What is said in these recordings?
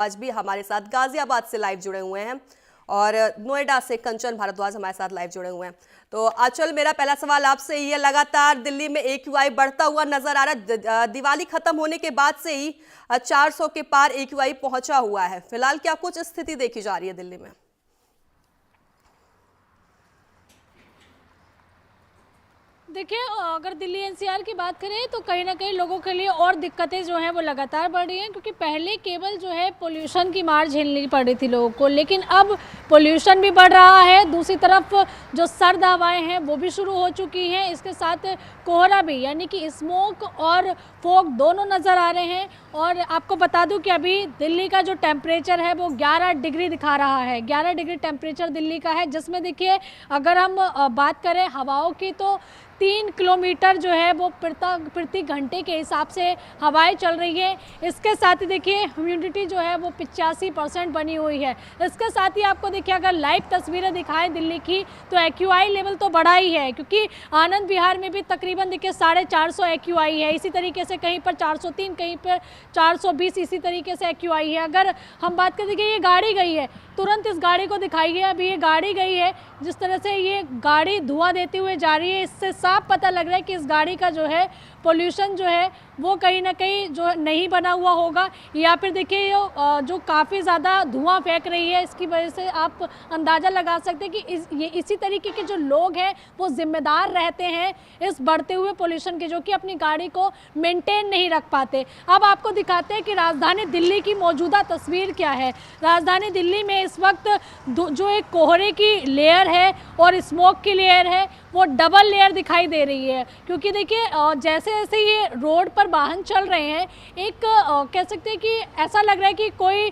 आज भी हमारे साथ गाजियाबाद से लाइव जुड़े हुए हैं और नोएडा से कंचन भारद्वाज हमारे साथ लाइव जुड़े हुए हैं। तो आंचल, मेरा पहला सवाल आपसे ये, लगातार दिल्ली में AQI बढ़ता हुआ नजर आ रहा है। दिवाली खत्म होने के बाद से ही 400 के पार AQI पहुंचा हुआ है। फिलहाल क्या कुछ स्थिति देखी जा रही है दिल्ली में? देखिए, अगर दिल्ली NCR की बात करें तो कहीं ना कहीं लोगों के लिए और दिक्कतें जो हैं वो लगातार बढ़ रही हैं, क्योंकि पहले केवल जो है पोल्यूशन की मार झेलनी पड़ रही थी लोगों को, लेकिन अब पोल्यूशन भी बढ़ रहा है, दूसरी तरफ जो सर्द हवाएं हैं वो भी शुरू हो चुकी हैं, इसके साथ कोहरा भी, यानी कि स्मोक और फॉग दोनों नज़र आ रहे हैं। और आपको बता दूं कि अभी दिल्ली का जो टेम्परेचर है वो 11 डिग्री दिखा रहा है। 11 डिग्री टेम्परेचर दिल्ली का है, जिसमें देखिए अगर हम बात करें हवाओं की तो 3 किलोमीटर जो है वो प्रति घंटे के हिसाब से हवाएं चल रही है। इसके साथ ही देखिए ह्यूमिडिटी जो है वो 85% बनी हुई है। इसके साथ ही आपको देखिए अगर लाइव तस्वीरें दिखाएं दिल्ली की तो AQI लेवल तो बढ़ा ही है, क्योंकि आनंद विहार में भी तकरीबन देखिए 450 AQI है, इसी तरीके से कहीं पर 403, कहीं पर 420, इसी तरीके से AQI है। अगर हम बात करें कि ये गाड़ी गई है, तुरंत इस गाड़ी को दिखाइए, अभी ये गाड़ी गई है, जिस तरह से ये गाड़ी धुआं देते हुए जा रही है, इससे साफ पता लग रहा है कि इस गाड़ी का जो है पोल्यूशन जो है वो कहीं ना कहीं जो नहीं बना हुआ होगा, या फिर देखिए जो काफ़ी ज़्यादा धुआं फेंक रही है, इसकी वजह से आप अंदाज़ा लगा सकते हैं कि इसी तरीके के जो लोग हैं वो जिम्मेदार रहते हैं इस बढ़ते हुए पोल्यूशन के, जो कि अपनी गाड़ी को मेंटेन नहीं रख पाते। अब आपको दिखाते हैं कि राजधानी दिल्ली की मौजूदा तस्वीर क्या है। राजधानी दिल्ली में इस वक्त जो एक कोहरे की लेयर है और स्मोक की लेयर है वो डबल लेयर दिखाई दे रही है, क्योंकि देखिए जैसे जैसे ये रोड पर वाहन चल रहे हैं, एक कह सकते हैं कि ऐसा लग रहा है कि कोई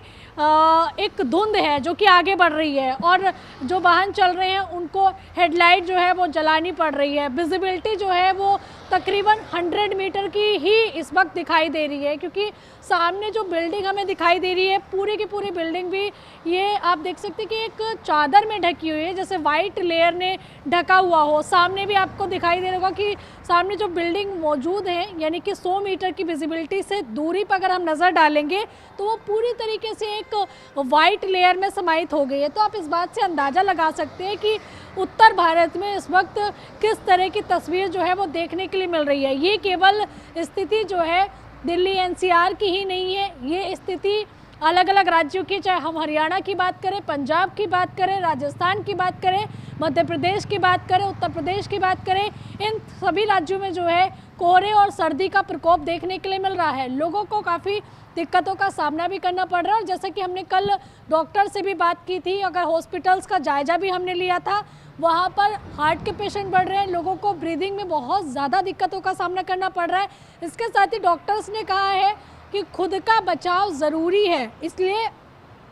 एक धुंध है जो कि आगे बढ़ रही है, और जो वाहन चल रहे हैं उनको हेडलाइट जो है वो जलानी पड़ रही है। विजिबिलिटी जो है वो तकरीबन 100 मीटर की ही इस वक्त दिखाई दे रही है, क्योंकि सामने जो बिल्डिंग हमें दिखाई दे रही है पूरी की पूरी बिल्डिंग भी ये आप देख सकते हैं कि एक चादर में ढकी हुई है, जैसे वाइट लेयर ने ढका हुआ हो। सामने भी आपको दिखाई दे रहा होगा कि सामने जो बिल्डिंग मौजूद है, यानी कि 100 मीटर की विजिबिलिटी से दूरी पर अगर हम नज़र डालेंगे तो वो पूरी तरीके से एक वाइट लेयर में समाहित हो गई है। तो आप इस बात से अंदाज़ा लगा सकते हैं कि उत्तर भारत में इस वक्त किस तरह की तस्वीर जो है वो देखने के लिए मिल रही है। ये केवल स्थिति जो है दिल्ली NCR की ही नहीं है, ये स्थिति अलग अलग राज्यों की, चाहे हम हरियाणा की बात करें, पंजाब की बात करें, राजस्थान की बात करें, मध्य प्रदेश की बात करें, उत्तर प्रदेश की बात करें, इन सभी राज्यों में जो है कोहरे और सर्दी का प्रकोप देखने के लिए मिल रहा है। लोगों को काफ़ी दिक्कतों का सामना भी करना पड़ रहा है, और जैसा कि हमने कल डॉक्टर से भी बात की थी, अगर हॉस्पिटल्स का जायजा भी हमने लिया था, वहाँ पर हार्ट के पेशेंट बढ़ रहे हैं, लोगों को ब्रीदिंग में बहुत ज़्यादा दिक्कतों का सामना करना पड़ रहा है। इसके साथ ही डॉक्टर्स ने कहा है कि खुद का बचाव ज़रूरी है, इसलिए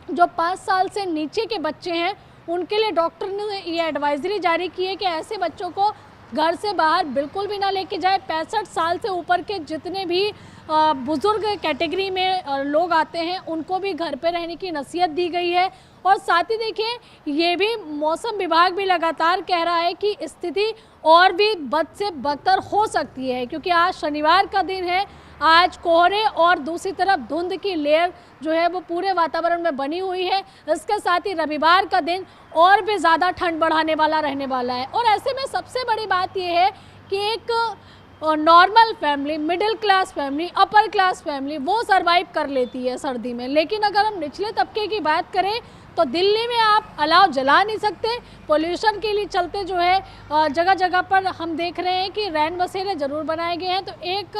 जो 5 साल से नीचे के बच्चे हैं उनके लिए डॉक्टर ने ये एडवाइजरी जारी की है कि ऐसे बच्चों को घर से बाहर बिल्कुल भी ना लेके जाए। 65 साल से ऊपर के जितने भी बुज़ुर्ग कैटेगरी में लोग आते हैं उनको भी घर पे रहने की नसीहत दी गई है। और साथ ही देखिए ये भी मौसम विभाग भी लगातार कह रहा है कि स्थिति और भी बद से बदतर हो सकती है, क्योंकि आज शनिवार का दिन है, आज कोहरे और दूसरी तरफ धुंध की लेयर जो है वो पूरे वातावरण में बनी हुई है। इसके साथ ही रविवार का दिन और भी ज़्यादा ठंड बढ़ाने वाला रहने वाला है। और ऐसे में सबसे बड़ी बात यह है कि एक normal family, middle class family, upper class family वो सरवाइव कर लेती है सर्दी में, लेकिन अगर हम निचले तबके की बात करें तो दिल्ली में आप अलाव जला नहीं सकते। पोल्यूशन के लिए चलते जो है जगह जगह पर हम देख रहे हैं कि रैन बसेरे ज़रूर बनाए गए हैं, तो एक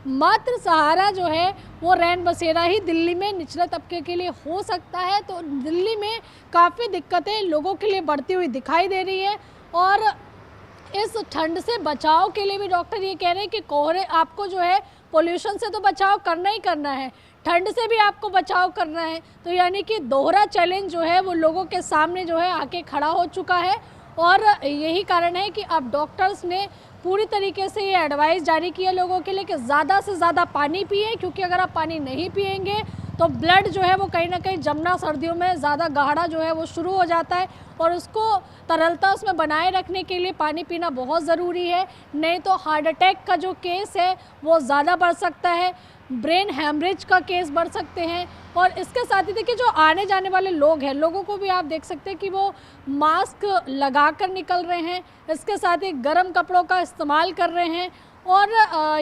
मात्र सहारा जो है वो रैन बसेरा ही दिल्ली में निचले तबके के लिए हो सकता है। तो दिल्ली में काफ़ी दिक्कतें लोगों के लिए बढ़ती हुई दिखाई दे रही है, और इस ठंड से बचाव के लिए भी डॉक्टर ये कह रहे हैं कि कोहरे आपको जो है पोल्यूशन से तो बचाव करना ही करना है, ठंड से भी आपको बचाव करना है। तो यानी कि दोहरा चैलेंज जो है वो लोगों के सामने जो है आके खड़ा हो चुका है, और यही कारण है कि अब डॉक्टर्स ने पूरी तरीके से ये एडवाइस जारी की है लोगों के लिए कि ज़्यादा से ज़्यादा पानी पिए, क्योंकि अगर आप पानी नहीं पिएंगे तो ब्लड जो है वो कहीं ना कहीं जमना सर्दियों में ज़्यादा गाढ़ा जो है वो शुरू हो जाता है, और उसको तरलता उसमें बनाए रखने के लिए पानी पीना बहुत ज़रूरी है, नहीं तो हार्ट अटैक का जो केस है वो ज़्यादा बढ़ सकता है। ब्रेन हैमरेज का केस बढ़ सकते हैं। और इसके साथ ही देखिए जो आने जाने वाले लोग हैं, लोगों को भी आप देख सकते हैं कि वो मास्क लगा कर निकल रहे हैं, इसके साथ ही गर्म कपड़ों का इस्तेमाल कर रहे हैं। और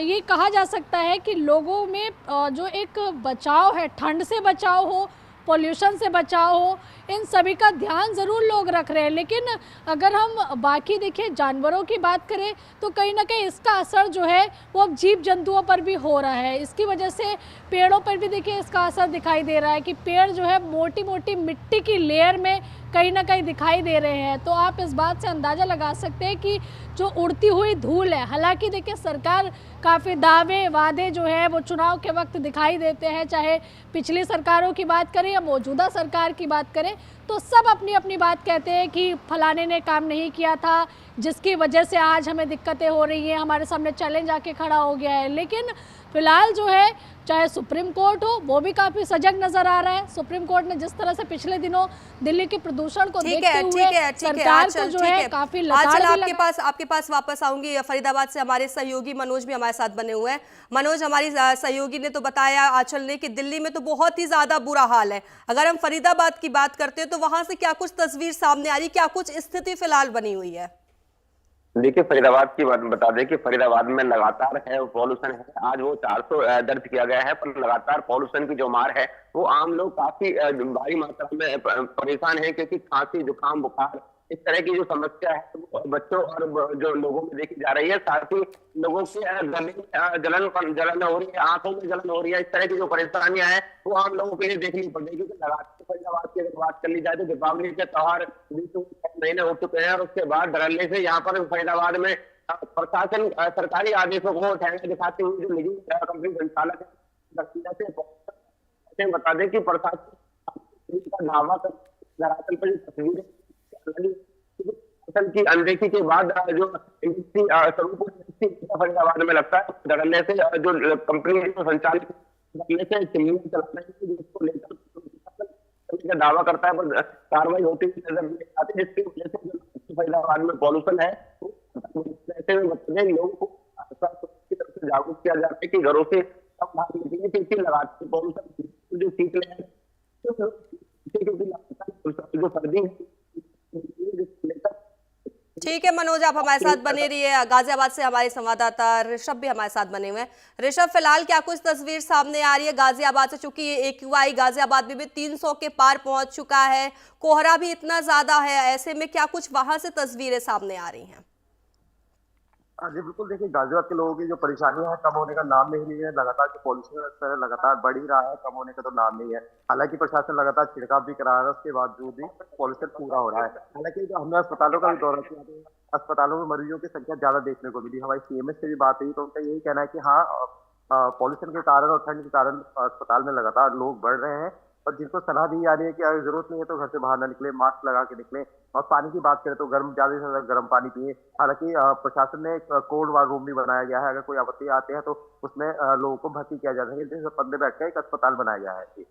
ये कहा जा सकता है कि लोगों में जो एक बचाव है, ठंड से बचाव हो, पॉल्यूशन से बचाव हो, इन सभी का ध्यान ज़रूर लोग रख रहे हैं। लेकिन अगर हम बाकी देखिए जानवरों की बात करें तो कहीं ना कहीं इसका असर जो है वो अब जीव जंतुओं पर भी हो रहा है। इसकी वजह से पेड़ों पर भी देखिए इसका असर दिखाई दे रहा है कि पेड़ जो है मोटी मोटी मिट्टी की लेयर में कहीं ना कहीं दिखाई दे रहे हैं। तो आप इस बात से अंदाज़ा लगा सकते हैं कि जो उड़ती हुई धूल है, हालांकि देखिए सरकार काफ़ी दावे वादे जो है वो चुनाव के वक्त दिखाई देते हैं, चाहे पिछली सरकारों की बात करें या मौजूदा सरकार की बात करें, तो सब अपनी अपनी बात कहते हैं कि फलाने ने काम नहीं किया था जिसकी वजह से आज हमें दिक्कतें हो रही हैं, हमारे सामने चैलेंज आके खड़ा हो गया है। लेकिन फिलहाल जो है चाहे सुप्रीम कोर्ट हो वो भी काफ़ी सजग नज़र आ रहा है। सुप्रीम कोर्ट ने जिस तरह से पिछले दिनों दिल्ली के प्रदूषण को देखते हुए सरकार को जो है काफ़ी लताड़ भी आपके पास वापस आऊंगी। फरीदाबाद से हमारे सहयोगी मनोज भी हमारे साथ बने हुए हैं। मनोज, हमारी सहयोगी ने तो बताया आंचल ने कि दिल्ली में तो बहुत ही ज्यादा बुरा हाल है। अगर हम फरीदाबाद की बात करते हैं तो वहां से क्या कुछ तस्वीर सामने आ रही, क्या कुछ स्थिति फिलहाल बनी हुई है? देखिए, फरीदाबाद की बात बता दें कि फरीदाबाद में लगातार है पॉल्यूशन है। आज वो 400 दर्ज किया गया है, पर लगातार पॉल्यूशन की जो मार है वो आम लोग काफी भारी मात्रा में परेशान है, क्योंकि खांसी, जुकाम, बुखार, इस तरह की जो समस्या है वो बच्चों और जो लोगों में देखी जा रही है। साथ ही लोगों के गले में जलन हो रही है, आंखों में जलन हो रही है। इस तरह की जो परेशानियां हैं वो आम लोगों के लिए देखनी पड़ेगी, क्योंकि लगातार फरीदाबाद की अगर बात कर ली जाए तो दीपावली के त्योहार 20 महीने हो चुके हैं और उसके बाद धड़ल्ले से यहाँ पर फरीदाबाद में प्रशासन सरकारी आदेशों को ठहरे दिखाते हुए जो निजी कंपनी संचालक है, बता दें कि प्रशासन का दावा कर दरअसल पर तस्वीरें की अनदेखी के बाद जो इंडस्ट्री फरीदाबाद में लगता है, धड़ल्ले से जो कंपनी जो संचालित से चिमनी चलाने जिसको लेकर दावा करता है, पर कार्रवाई होती हुई नजर नहीं आती, जिसकी वजह से जो फरीदाबाद में पॉल्यूशन है ऐसे में बच्चे लोगों को की तरफ से जागरूक किया जाता है कि घरों से कम बाहर निकलेंगे, क्योंकि लगातार पॉल्यूशन जो शीत लहर जो सर्दी है। ठीक है मनोज, आप हमारे साथ बने रहिए। गाजियाबाद से हमारे संवाददाता ऋषभ भी हमारे साथ बने हुए हैं। ऋषभ, फिलहाल क्या कुछ तस्वीर सामने आ रही है गाजियाबाद से? चूंकि AQI गाजियाबाद में भी 300 के पार पहुंच चुका है, कोहरा भी इतना ज्यादा है, ऐसे में क्या कुछ वहां से तस्वीरें सामने आ रही हैं? जी बिल्कुल, देखिए गाजियाबाद के लोगों की जो परेशानियां हैं कम होने का नाम नहीं लिया है। लगातार जो पॉल्यूशन है लगातार बढ़ ही रहा है, कम होने का तो नाम नहीं है। हालांकि प्रशासन लगातार छिड़काव भी करा रहा है, उसके बावजूद भी पॉल्यूशन पूरा हो रहा है। हालांकि जो हमने अस्पतालों का भी दौरा किया तो अस्पतालों में मरीजों की संख्या ज्यादा देखने को मिली। हमारी CMS से भी बात हुई तो उनका यही कहना है कि हाँ, पॉल्यूशन के कारण और ठंड के कारण अस्पताल में लगातार लोग बढ़ रहे हैं, और जिनको सलाह दी जा रही है कि अगर जरूरत नहीं है तो घर से बाहर ना निकले, मास्क लगा के निकले। और पानी की बात करें तो ज्यादा से ज्यादा गर्म पानी पिए। हालांकि प्रशासन ने एक कोल्ड वार रूम भी बनाया गया है, अगर कोई आपत्ति आते हैं तो उसमें लोगों को भर्ती किया जा सके। जिससे 15 बेड का एक अस्पताल बनाया गया है।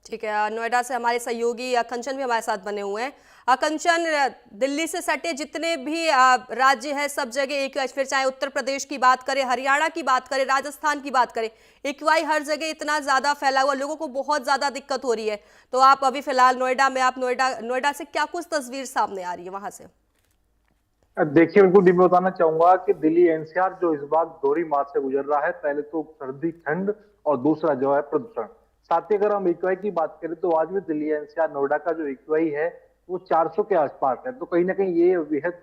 ठीक है, नोएडा से हमारे सहयोगी कंचन भी हमारे साथ बने हुए हैं। कंचन, दिल्ली से सटे जितने भी राज्य हैं सब जगह AQI, फिर चाहे उत्तर प्रदेश की बात करें, हरियाणा की बात करें, राजस्थान की बात करें, AQI हर जगह इतना ज्यादा फैला हुआ, लोगों को बहुत ज्यादा दिक्कत हो रही है। तो आप अभी फिलहाल नोएडा में, आप नोएडा से क्या कुछ तस्वीर सामने आ रही है वहां से? देखिए, उनको मैं बताना चाहूंगा कि दिल्ली NCR जो इस बार दोहरी मार से गुजर रहा है। पहले तो सर्दी, ठंड, और दूसरा जो है प्रदूषण। साथ ही अगर हम AQI की बात करें तो आज भी दिल्ली NCR नोएडा का जो AQI है वो 400 के आसपास है। तो कहीं ना कहीं ये बेहद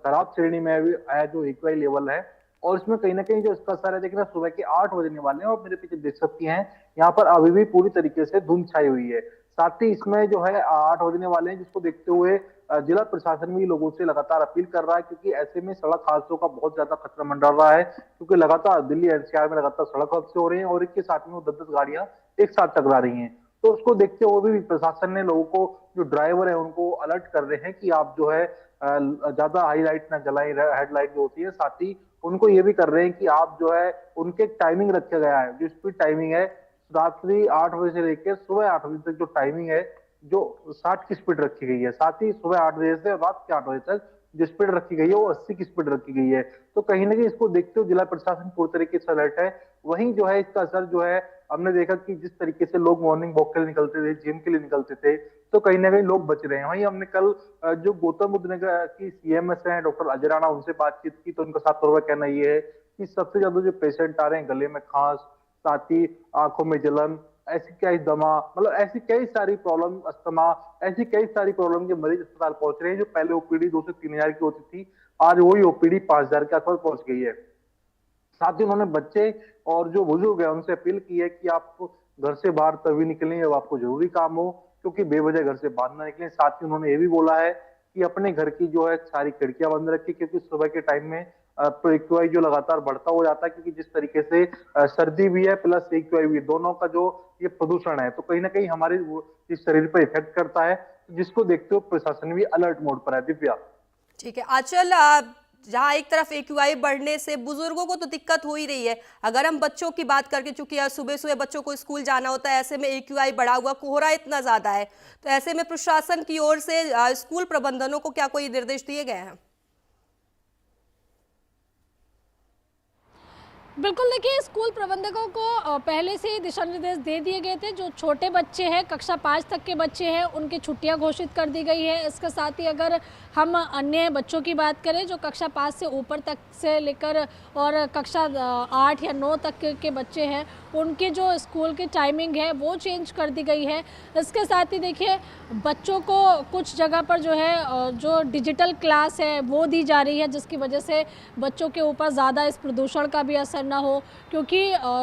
खराब श्रेणी में आया जो AQI लेवल है। और इसमें कहीं ना कहीं जो इसका असर है, देखना सुबह के 8 बजने वाले हैं और मेरे पीछे देख सकती हैं यहाँ पर अभी भी पूरी तरीके से धुंध छाई हुई है। साथ ही इसमें जो है 8 बजने वाले हैं, जिसको देखते हुए जिला प्रशासन भी लोगों से लगातार अपील कर रहा है, क्योंकि ऐसे में सड़क हादसों का बहुत ज्यादा खतरा मंडरा रहा है। क्योंकि लगातार दिल्ली NCR में लगातार सड़क हादसे हो रहे हैं और इसके साथ में 10-10 गाड़ियां एक साथ टकरा रही हैं। तो उसको देखते हुए भी प्रशासन ने लोगों को, जो ड्राइवर है उनको अलर्ट कर रहे हैं कि आप जो है ज्यादा हाईलाइट ना जलाएं, हेडलाइट जो होती है। साथ ही उनको ये भी कर रहे हैं कि आप जो है उनके टाइमिंग रखा गया है, जो स्पीड टाइमिंग है रात्रि 8 बजे से लेकर सुबह 8 बजे तक जो टाइमिंग है, जो 60 की स्पीड रखी गई है। साथ ही सुबह 8 बजे से रात के 8 बजे तक जो स्पीड रखी गई है वो 80 की स्पीड रखी गई है। तो कहीं ना कहीं इसको देखते हुए जिला प्रशासन पूरी तरीके से अलर्ट है। वहीं जो है इसका असर जो है हमने देखा कि जिस तरीके से लोग मॉर्निंग वॉक के लिए निकलते थे, जिम के लिए निकलते थे, तो कहीं ना कहीं लोग बच रहे हैं। वहीं हमने कल जो गौतम बुद्ध नगर की सीएमएस हैं डॉक्टर अजय राणा, उनसे बातचीत की तो उनका साफ तौर पर कहना ये है कि सबसे ज्यादा जो पेशेंट आ रहे हैं गले में खांस, साथ ही आंखों में जलन, ऐसी कई दमा, मतलब ऐसी कई सारी प्रॉब्लम, अस्थमा, ऐसी कई सारी प्रॉब्लम के मरीज अस्पताल पहुंच रहे हैं। जो पहले ओपीडी 2 से 3 हजार की होती थी, आज वही ओपीडी 5 हजार के आसपास पहुंच गई है। साथ ही उन्होंने बच्चे और जो बुजुर्ग है उनसे अपील की है कि आप घर से बाहर तभी निकलें जब आपको जरूरी काम हो, क्योंकि बेवजह घर से बाहर ना निकलें। साथ ही उन्होंने ये भी बोला है कि अपने घर की जो है सारी खिड़कियां बंद रखें, क्योंकि सुबह के टाइम में एक्यूआई जो लगातार बढ़ता हो जाता है, क्योंकि जिस तरीके से सर्दी भी है प्लस एक्यूआई भी, दोनों का जो ये प्रदूषण है तो कहीं ना कहीं हमारे इस शरीर पर इफेक्ट करता है, जिसको देखते हुए प्रशासन भी अलर्ट मोड पर है। दिव्या। ठीक है आंचल, जहाँ एक तरफ एक्यूआई बढ़ने से बुजुर्गों को तो दिक्कत हो ही रही है, अगर हम बच्चों की बात करके, चूंकि सुबह सुबह बच्चों को स्कूल जाना होता है, ऐसे में एक्यूआई बढ़ा हुआ, कोहरा इतना ज्यादा है, तो ऐसे में प्रशासन की ओर से स्कूल प्रबंधनों को क्या कोई निर्देश दिए गए हैं? बिल्कुल, देखिए स्कूल प्रबंधकों को पहले से ही दिशा निर्देश दे दिए गए थे। जो छोटे बच्चे हैं, कक्षा 5 तक के बच्चे हैं, उनकी छुट्टियां घोषित कर दी गई है। इसके साथ ही अगर हम अन्य बच्चों की बात करें जो कक्षा 5 से ऊपर तक से लेकर और कक्षा 8 या 9 तक के बच्चे हैं, उनके जो स्कूल की टाइमिंग है वो चेंज कर दी गई है। इसके साथ ही देखिए बच्चों को कुछ जगह पर जो है जो डिजिटल क्लास है वो दी जा रही है, जिसकी वजह से बच्चों के ऊपर ज़्यादा इस प्रदूषण का भी असर ना हो। क्योंकि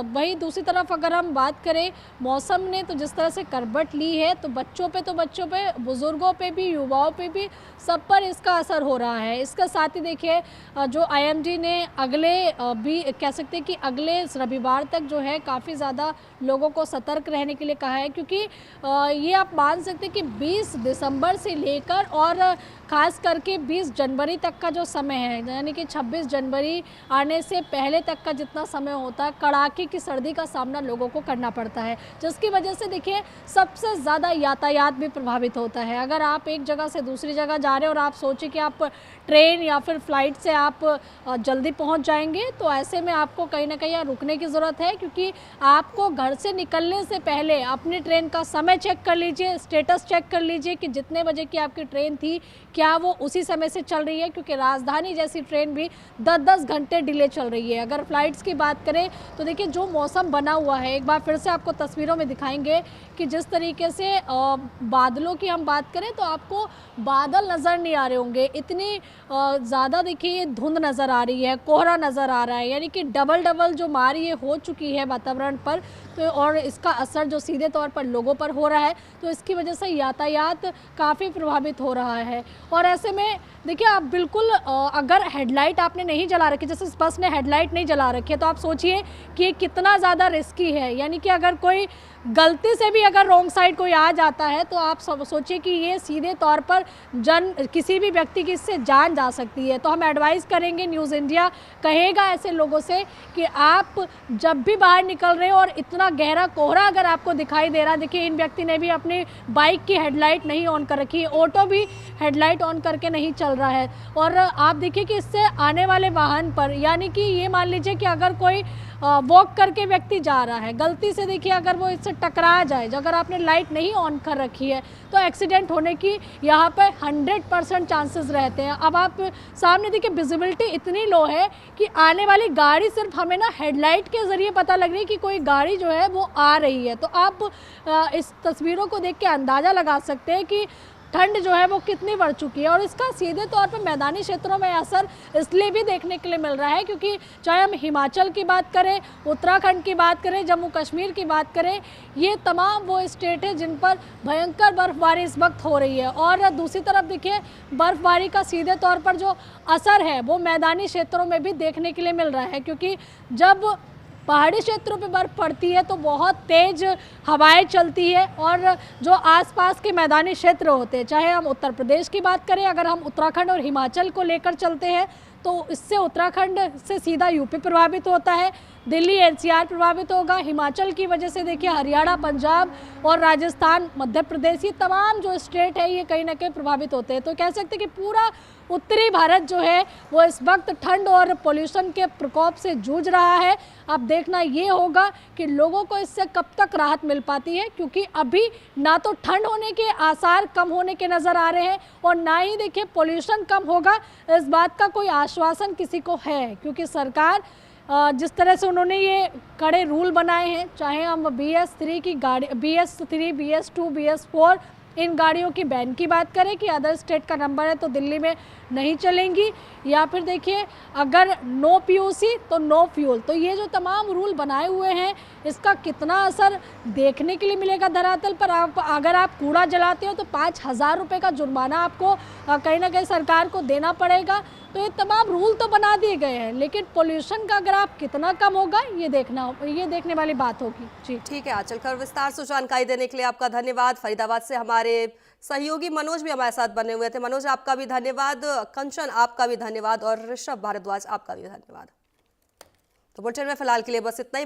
वहीं दूसरी तरफ अगर हम बात करें, मौसम ने तो जिस तरह से करवट ली है, तो बच्चों पे, बुजुर्गों पे भी, युवाओं पे भी, सब पर इसका असर हो रहा है। इसके साथ ही देखिए जो आईएमडी ने अगले भी कह सकते हैं कि अगले रविवार तक जो है काफ़ी ज़्यादा लोगों को सतर्क रहने के लिए कहा है, क्योंकि ये आप मान सकते हैं कि 20 दिसंबर से लेकर और ख़ास करके 20 जनवरी तक का जो समय है, यानी कि 26 जनवरी आने से पहले तक का जितना समय होता है, कड़ाके की सर्दी का सामना लोगों को करना पड़ता है, जिसकी वजह से देखिए सबसे ज़्यादा यातायात भी प्रभावित होता है। अगर आप एक जगह से दूसरी जगह जा रहे हैं और आप सोचें कि आप ट्रेन या फिर फ्लाइट से आप जल्दी पहुंच जाएंगे, तो ऐसे में आपको कहीं ना कहीं रुकने की ज़रूरत है, क्योंकि आपको घर से निकलने से पहले अपनी ट्रेन का समय चेक कर लीजिए, स्टेटस चेक कर लीजिए कि जितने बजे की आपकी ट्रेन थी क्या वो उसी समय से चल रही है, क्योंकि राजधानी जैसी ट्रेन भी 10-10 घंटे डिले चल रही है। अगर फ्लाइट्स की बात करें तो देखिए जो मौसम बना हुआ है, एक बार फिर से आपको तस्वीरों में दिखाएंगे कि जिस तरीके से बादलों की हम बात करें तो आपको बादल नज़र नहीं आ रहे होंगे, इतनी ज़्यादा देखिए धुंध नज़र आ रही है, कोहरा नज़र आ रहा है, यानी कि डबल जो मार ये हो चुकी है वातावरण पर। तो और इसका असर जो सीधे तौर पर लोगों पर हो रहा है, तो इसकी वजह से यातायात काफ़ी प्रभावित हो रहा है। और ऐसे में देखिए आप बिल्कुल अगर हेडलाइट आपने नहीं जला रखी, जैसे इस बस ने हेडलाइट नहीं जला रखी है, तो आप सोचिए कि ये कितना ज़्यादा रिस्की है। यानी कि अगर कोई गलती से भी अगर रॉन्ग साइड कोई आ जाता है तो आप सोचिए कि ये सीधे तौर पर किसी भी व्यक्ति की इससे जान जा सकती है। तो हम एडवाइस करेंगे, न्यूज़ इंडिया कहेगा ऐसे लोगों से कि आप जब भी बाहर निकल रहे हो और इतना गहरा कोहरा अगर आपको दिखाई दे रहा, देखिए इन व्यक्ति ने भी अपनी बाइक की हेडलाइट नहीं ऑन कर रखी है, ऑटो भी हेडलाइट ऑन करके नहीं चल रहा है। और आप देखिए कि इससे आने वाले वाहन पर, यानी कि ये मान लीजिए कि अगर कोई वॉक करके व्यक्ति जा रहा है, गलती से देखिए अगर वो इससे टकरा जाए, अगर आपने लाइट नहीं ऑन कर रखी है, तो एक्सीडेंट होने की यहाँ पर 100% चांसेस रहते हैं। अब आप सामने देखिए विजिबिलिटी इतनी लो है कि आने वाली गाड़ी सिर्फ हमें ना हेडलाइट के ज़रिए पता लग रही है कि कोई गाड़ी जो है वो आ रही है। तो आप इस तस्वीरों को देख के अंदाज़ा लगा सकते हैं कि ठंड जो है वो कितनी बढ़ चुकी है। और इसका सीधे तौर पर मैदानी क्षेत्रों में असर इसलिए भी देखने के लिए मिल रहा है क्योंकि चाहे हम हिमाचल की बात करें, उत्तराखंड की बात करें, जम्मू कश्मीर की बात करें, ये तमाम वो स्टेट है जिन पर भयंकर बर्फबारी इस वक्त हो रही है। और दूसरी तरफ देखिए बर्फबारी का सीधे तौर पर जो असर है वो मैदानी क्षेत्रों में भी देखने के लिए मिल रहा है, क्योंकि जब पहाड़ी क्षेत्रों पे बर्फ़ पड़ती है तो बहुत तेज़ हवाएं चलती है और जो आसपास के मैदानी क्षेत्र होते हैं, चाहे हम उत्तर प्रदेश की बात करें, अगर हम उत्तराखंड और हिमाचल को लेकर चलते हैं तो इससे उत्तराखंड से सीधा यूपी प्रभावित होता है, दिल्ली एनसीआर प्रभावित होगा। हिमाचल की वजह से देखिए हरियाणा, पंजाब और राजस्थान, मध्य प्रदेश, ये तमाम जो स्टेट है ये कहीं ना कहीं प्रभावित होते हैं। तो कह सकते हैं कि पूरा उत्तरी भारत जो है वो इस वक्त ठंड और पोल्यूशन के प्रकोप से जूझ रहा है। अब देखना ये होगा कि लोगों को इससे कब तक राहत मिल पाती है, क्योंकि अभी ना तो ठंड होने के आसार कम होने के नज़र आ रहे हैं और ना ही देखिए पोल्यूशन कम होगा, इस बात का कोई आश्वासन किसी को है। क्योंकि सरकार जिस तरह से उन्होंने ये कड़े रूल बनाए हैं, चाहे हम BS3 की गाड़ी, BS3, BS2, BS4 इन गाड़ियों की बैन की बात करें कि अदर स्टेट का नंबर है तो दिल्ली में नहीं चलेंगी, या फिर देखिए अगर नो POC तो नो फ्यूल, तो ये जो तमाम रूल बनाए हुए हैं इसका कितना असर देखने के लिए मिलेगा धरातल पर। आप अगर आप कूड़ा जलाते हो तो 5,000 रुपये का जुर्माना आपको कहीं ना कहीं सरकार को देना पड़ेगा। तो ये तमाम रूल तो बना दिए गए हैं, लेकिन पोल्यूशन का ग्राफ कितना कम होगा ये देखने वाली बात होगी। जी ठीक है आंचल खैर, विस्तार से जानकारी देने के लिए आपका धन्यवाद। फरीदाबाद से हमारे सहयोगी मनोज भी हमारे साथ बने हुए थे। मनोज आपका भी धन्यवाद, कंचन आपका भी धन्यवाद और ऋषभ भारद्वाज आपका भी धन्यवाद। तो बुलेटिन में फिलहाल के लिए बस इतना ही।